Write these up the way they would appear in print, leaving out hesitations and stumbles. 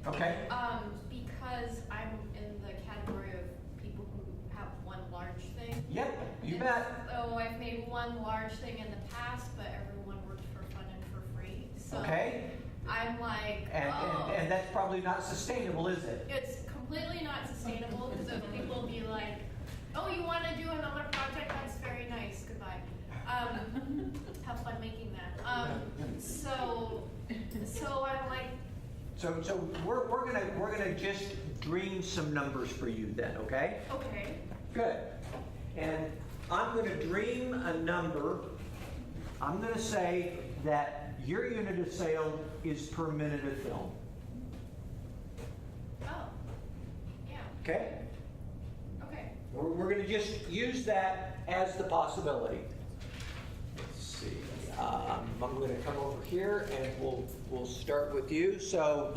Okay. Because I'm in the category of people who have one large thing. Yep, you And bet. So I've made one large thing in the past, but everyone works for fun and for free. So Okay. I'm like, And that's probably not sustainable, is it? it's completely not sustainable because people will be like, oh, you want to do another project? That's very nice. Goodbye. Have fun making that. So I'm like, So we're gonna just dream some numbers for you then, okay? okay. Good. And I'm gonna dream a number. I'm gonna say that your unit of sale is per minute of film. Oh, yeah. Okay? Okay. We're gonna just use that as the possibility. Let's see. I'm gonna come over here and we'll start with you. So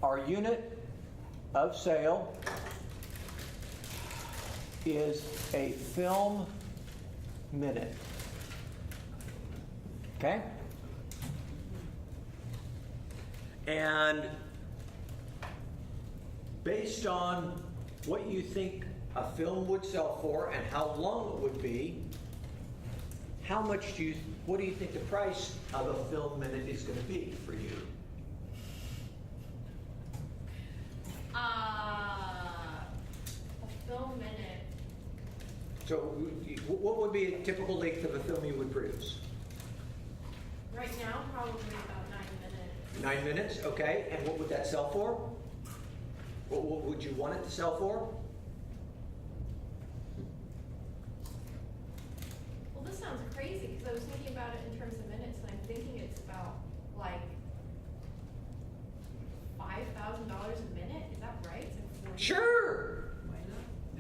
our unit of sale is a film minute. Okay? And based on what you think a film would sell for and how long it would be, what do you think the price of a film minute is going to be for you? A film minute. So what would be a typical length of a film you would produce? Right now, probably about 9 minutes. 9 minutes, okay. And what would that sell for? What would you want it to sell for? Well, this sounds crazy because I was thinking about it in terms of minutes, and I'm thinking it's about like $5,000 a minute. Is that right? It's like 40. Sure.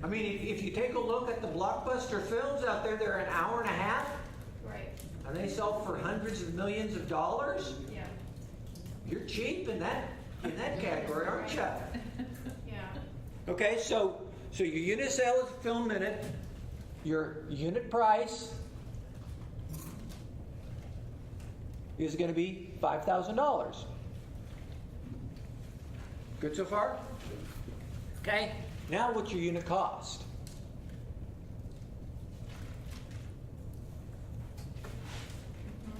I mean, if you take a look at the blockbuster films out there, they're an hour and a half, Right. and they sell for hundreds of millions of dollars. Yeah. You're cheap in that category, aren't you? Yeah. Okay, so your unit sale is a film minute. Your unit price is going to be $5,000. Good so far? Okay. Now what's your unit cost?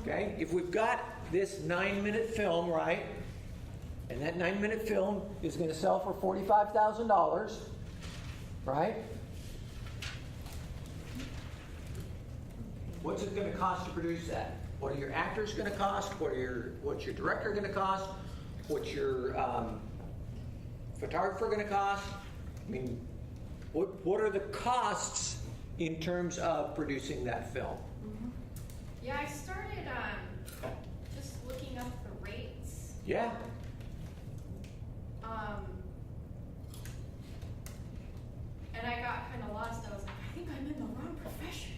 Okay, if we've got this 9-minute film, right? And that 9-minute film is going to sell for $45,000, right? What's it going to cost to produce that? What are your actors going to cost? What's your director going to cost? What's your photographer going to cost? I mean, what are the costs in terms of producing that film? Yeah, I started just looking up the rates. Yeah. And I got kind of lost. I was like, I think I'm in the wrong profession.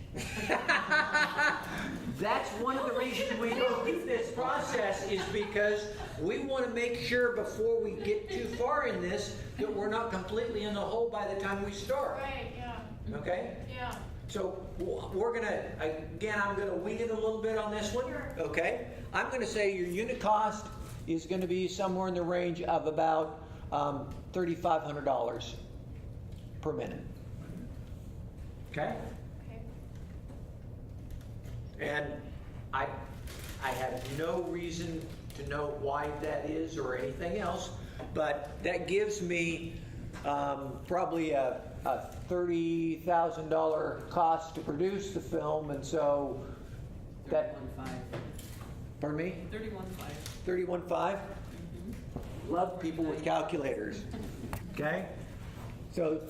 That's one of the reasons we go through this process, is because we want to make sure before we get too far in this that we're not completely in the hole by the time we start. Right, yeah. Okay? Yeah. So we're going to, again, I'm going to wing it a little bit on this one. Sure. Okay? I'm going to say your unit cost is going to be somewhere in the range of about $3,500 per minute. Okay? Okay. And I have no reason to know why that is or anything else, but that gives me probably a $30,000 cost to produce the film, and so that. 31.5. Pardon me? 31.5. 31.5. Love people with calculators. Okay. So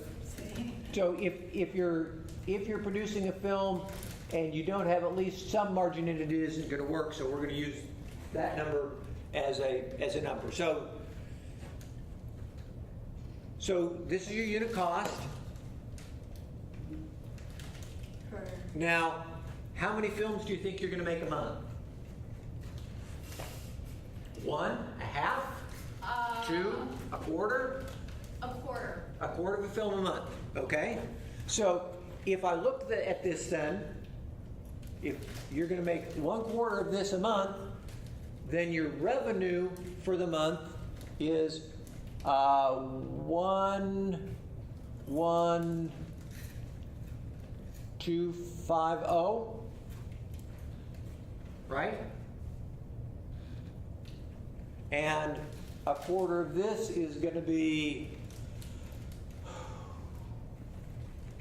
if you're producing a film and you don't have at least some margin in it, it isn't going to work. So we're going to use that number as a number. So this is your unit cost. Now, how many films do you think you're going to make a month? One, a half, two, a quarter? A quarter. A quarter of a film a month, okay? So if I look at this then, if you're going to make 1/4 of this a month, then your revenue for the month is 11250, right? And a quarter of this is going to be,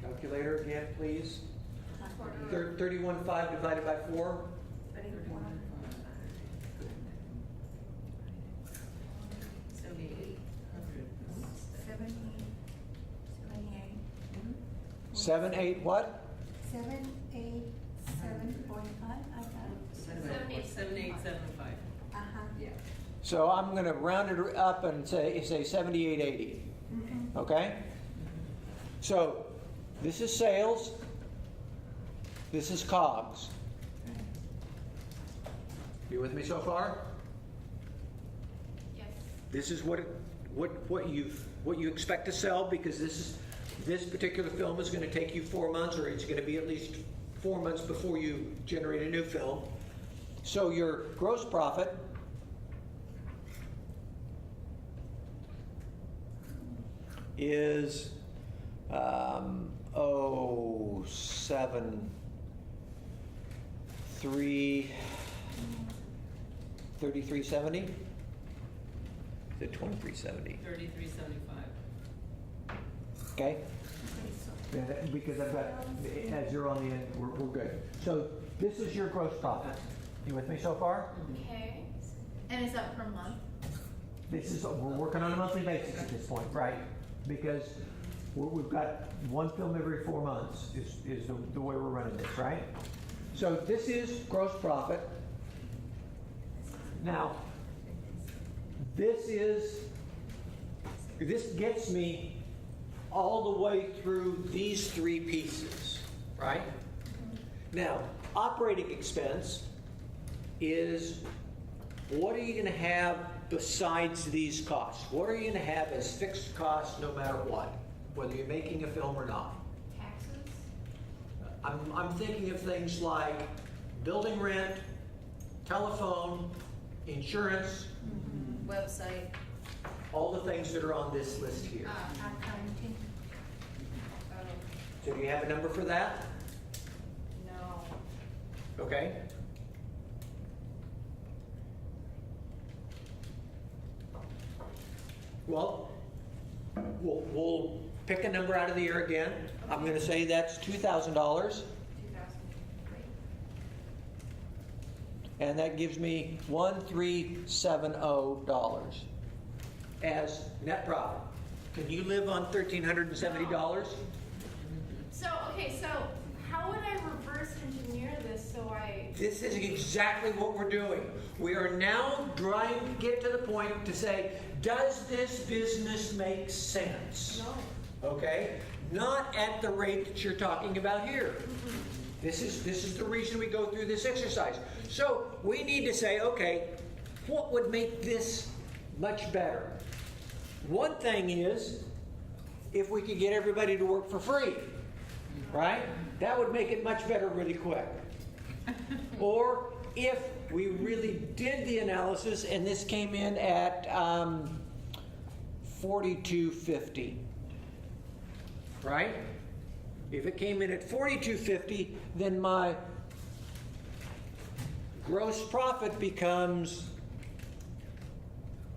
calculator again, please. 31.5 divided by 4. 78 what? 787.5, I got it. 7875. Yeah. So I'm going to round it up and say 7880. Okay? So this is sales. This is COGS. You with me so far? Yes. This is what you expect to sell, because this particular film is going to take you 4 months, or it's going to be at least 4 months before you generate a new film. So your gross profit is 3370. Is it 2370? 3375. Okay? Because I've got, as you're on the end, we're good. So this is your gross profit. You with me so far? Okay. And is that per month? We're working on a monthly basis at this point, right? Because we've got one film every 4 months is the way we're running this, right? So this is gross profit. Now, this gets me all the way through these 3 pieces, right? Now, operating expense is, what are you going to have besides these costs? What are you going to have as fixed costs no matter what, whether you're making a film or not? Taxes? I'm thinking of things like building rent, telephone, insurance, Website. all the things that are on this list here. Accounting. So do you have a number for that? No. Okay. Well, we'll pick a number out of the air again. I'm going to say that's $2,000. 2,000. Great. And that gives me $1,370 as net profit. Can you live on $1,370? So, okay, so how would I reverse engineer this so I... This is exactly what we're doing. We are now trying to get to the point to say, does this business make sense? No. Okay? Not at the rate that you're talking about here. This is the reason we go through this exercise. So we need to say, okay, what would make this much better? One thing is, if we could get everybody to work for free, right? That would make it much better really quick. Or if we really did the analysis and this came in at $42.50, right? If it came in at $42.50, then my gross profit becomes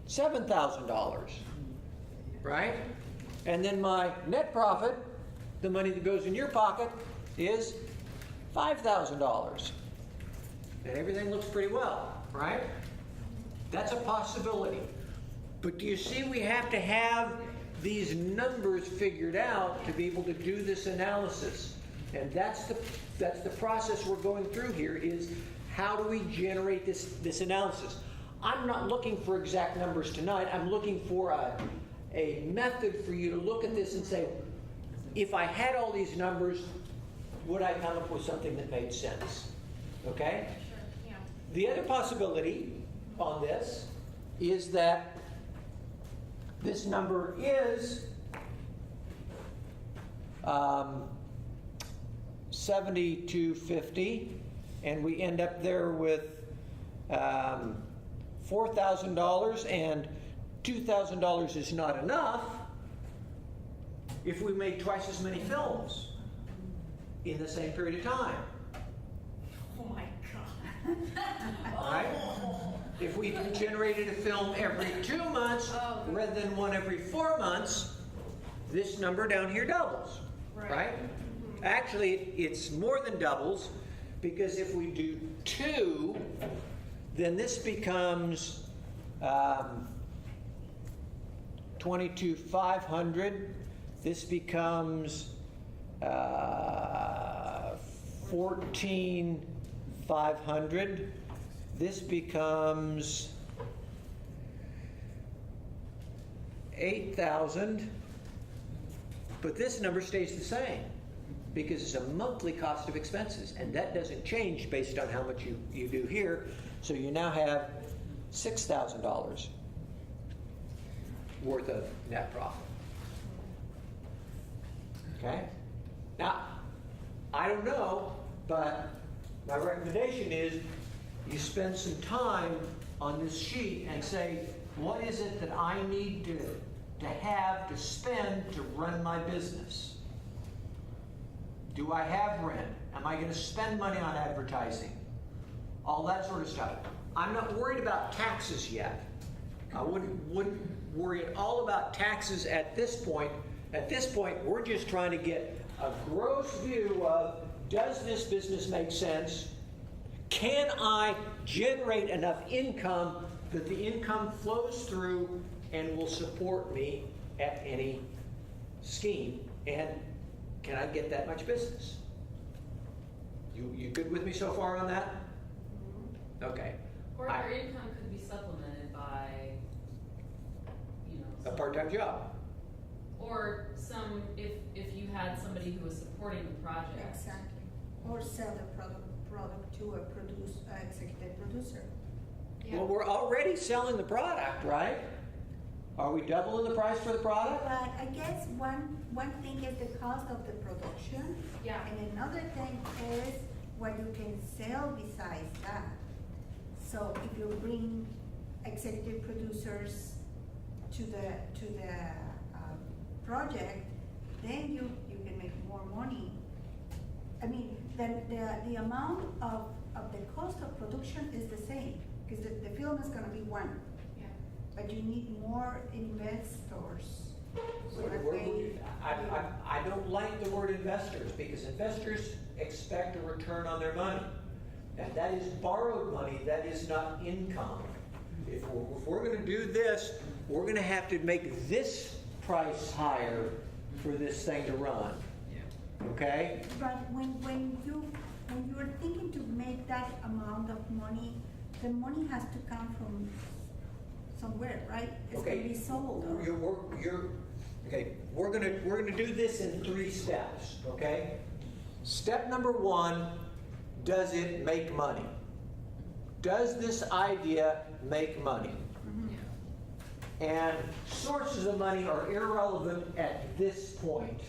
$7,000, right? And then my net profit, the money that goes in your pocket, is $5,000. And everything looks pretty well, right? That's a possibility. But do you see, we have to have these numbers figured out to be able to do this analysis. And that's the process we're going through here, is how do we generate this analysis? I'm not looking for exact numbers tonight. I'm looking for a method for you to look at this and say, if I had all these numbers, would I come up with something that made sense? Okay? Sure, yeah. The other possibility on this is that this number is 7250, and we end up there with $4,000 and $2,000 is not enough if we made twice as many films in the same period of time, Oh my God. right? If we generated a film every 2 months Oh. rather than one every 4 months, this number down here doubles, right? Actually, it's more than doubles, because if we do 2, then this becomes 22,500. This becomes 14,500. This becomes 8,000. But this number stays the same because it's a monthly cost of expenses, and that doesn't change based on how much you do here. So you now have $6,000 worth of net profit. Okay? Now, I don't know, but my recommendation is you spend some time on this sheet and say, what is it that I need to have to spend to run my business? Do I have rent? Am I going to spend money on advertising? All that sort of stuff. I'm not worried about taxes yet. I wouldn't worry at all about taxes at this point. At this point, we're just trying to get a gross view of, does this business make sense? Can I generate enough income that the income flows through and will support me at any scheme? And can I get that much business? You good with me so far on that? Okay. Or your income could be supplemented by, A part-time job. or some, if you had somebody who was supporting the project. Exactly. Or sell the product to a executive producer. Yeah. Well, we're already selling the product, right? Are we doubling the price for the product? But I guess one thing is the cost of the production. Yeah. And another thing is what you can sell besides that. So if you bring executive producers to the project, then you can make more money. I mean, the amount of the cost of production is the same, because the film is gonna be one, Yeah. but you need more investors. So that way- I don't like the word investors, because investors expect a return on their money. And that is borrowed money, that is not income. If we're gonna do this, we're gonna have to make this price higher for this thing to run, okay? But when you're thinking to make that amount of money, the money has to come from somewhere, right? It's Okay. gonna be sold. Or- Okay, we're gonna do this in 3 steps, okay? Step number 1, does it make money? Does this idea make money? And sources of money are irrelevant at this point,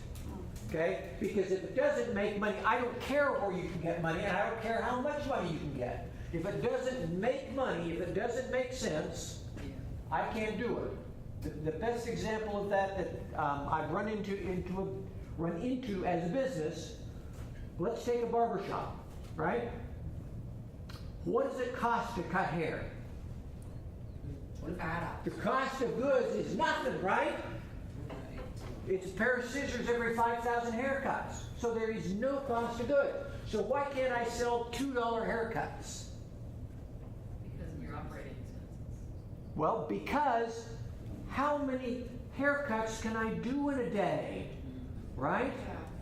okay? Because if it doesn't make money, I don't care where you can get money, and I don't care how much money you can get. If it doesn't make money, if it doesn't make sense, I can't do it. The best example of that I've run into as a business, let's take a barber shop, right? What does it cost to cut hair? The cost of goods is nothing, right? It's a pair of scissors every 5,000 haircuts. So there is no cost of goods. So why can't I sell $2 haircuts? Because of your operating expenses. Well, because how many haircuts can I do in a day, right?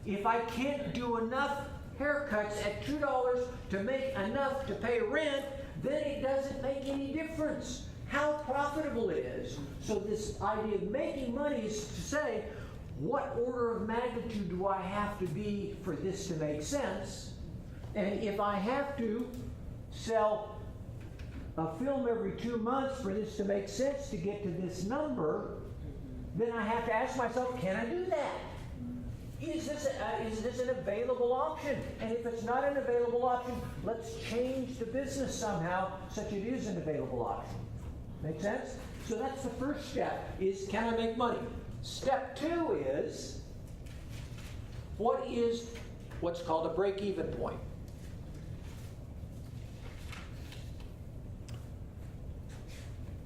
If I can't do enough haircuts at $2 to make enough to pay rent, then it doesn't make any difference how profitable it is. So this idea of making money is to say, what order of magnitude do I have to be for this to make sense? And if I have to sell a film every 2 months for this to make sense to get to this number, then I have to ask myself, can I do that? Is this an available option? And if it's not an available option, let's change the business somehow such it is an available option. Make sense? So that's the first step, is can I make money? Step 2 is, what is what's called a break-even point?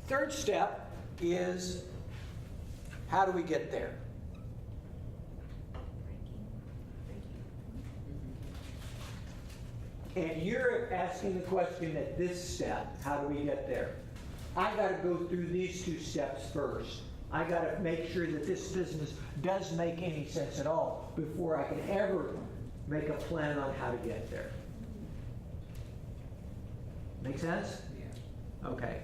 Third step is, how do we get there? And you're asking the question at this step, how do we get there? I got to go through these 2 steps first. I got to make sure that this business does make any sense at all before I can ever make a plan on how to get there. Make sense? Yeah. Okay.